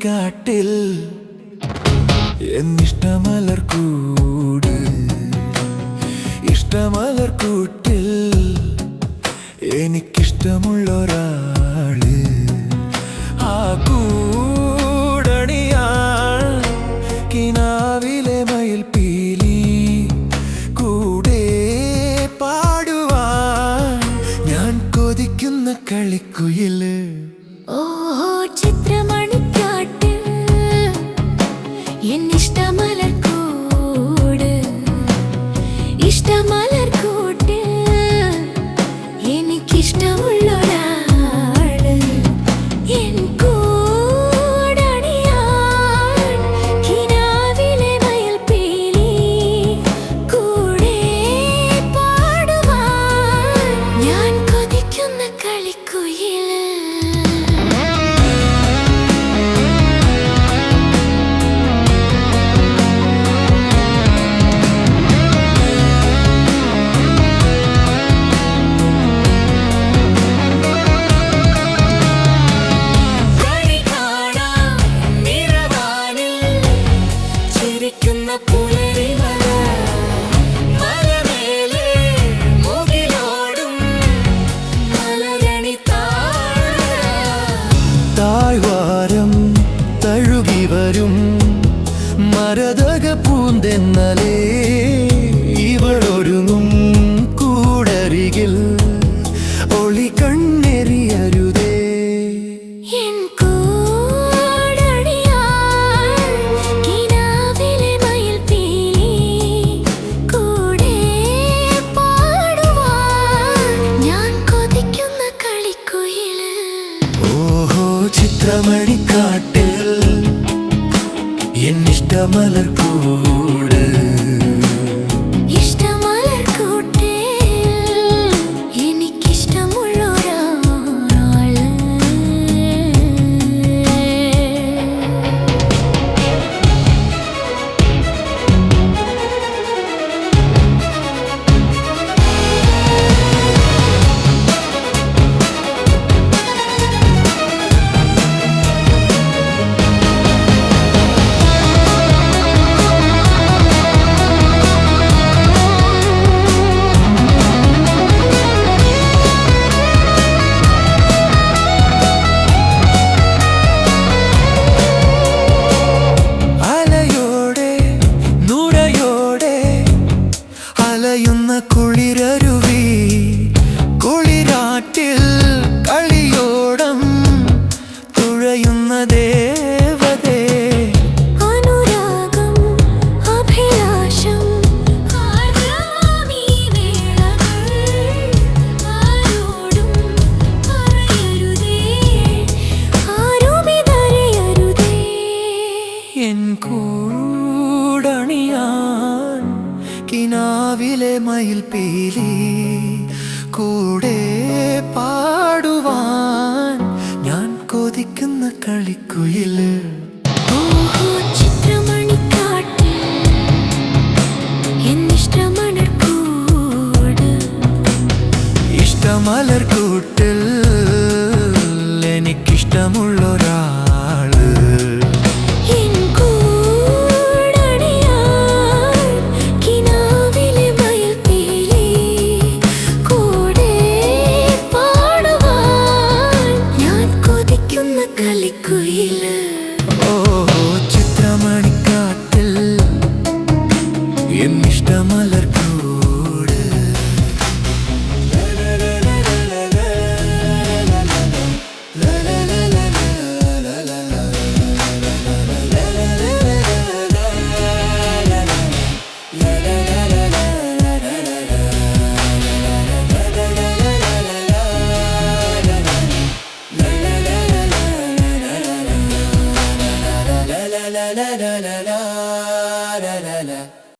ചിത്രമണിക്കാട്ടിൽ എന്നിഷ്ടമലർക്കൂട് ഇഷ്ടമലർക്കൂട്ടിൽ എനിക്കിഷ്ടമുള്ളൊരാള് ആ കൂടണിയാൾ കിനാവിലെ മയിൽപ്പീലി കൂടെ പാടുവാൻ ഞാൻ കൊതിക്കുന്ന കളിക്കുയില് ഓഹോ ചിത്രമണിക്കാട്ടിൽ എന്നിഷ്ടമലർക്കൂട് ഇഷ്ടമലർക്കൂട്ടിൽ എനിക്കിഷ്ടമുള്ളൊരാള് എൻ കൂടണിയാൻ കിനാവിലെ മയിൽപ്പീലി കൂടെ പാടുവാൻ ഞാൻ കൊതിക്കുന്ന കളിക്കുയില് താഴ്വാരം തഴുകി വരും മരതക പൂന്തെന്നലേ ഇവളൊരുങ്ങും കൂടരികിൽ ഒളി കണ്ണെറിയരുതേ എൻ കൂടണിയാൻ കിനാവിലെ മയിൽപ്പീലി കൂടെ പാടുവാൻ ഞാൻ കൊതിക്കുന്ന കളിക്കുയില് ഓഹോ ചിത്രമണിക്കാട്ടിൽ എന്നിഷ്ടമലർക്കൂട് ഇഷ്ടമലർക്കൂട്ടിൽ എനിക്കിഷ്ടമുള്ളൊരാള് അലയുന്ന കുളിരരുവി കുളിരാറ്റിൽ കളിയോടം തുഴയുന്ന ദേവതേ അനുരാഗം അഭിലാഷം ആർദ്രമാമീ വേളകൾ ആരോടും പറയരുതേ ആരുമിതറിയരുതേ എൻ കൂടണിയാൻ കിനാവിലെ മയിൽപ്പീലി കൂടെ പാടുവാൻ ഞാൻ കൊതിക്കുന്ന കളിക്കുയില് ഓഹോ ചിത്രമണിക്കാട്ടിൽ എന്നിഷ്ടമലർക്കൂട് ഇഷ്ടമലർക്കൂട്ടിൽ എനിക്കിഷ്ടമുള്ളൊരാള് എൻ കൂടണിയാൻ കിനാവിലെ മയിൽപ്പീലി കൂടെ പാടുവാൻ ഞാൻ കൊതിക്കുന്ന കളിക്കുയില് ഓഹോ ചിത്രമണിക്കാട്ടിൽ എന്നിഷ്ടമലർക്കൂട് la la la la la la la la la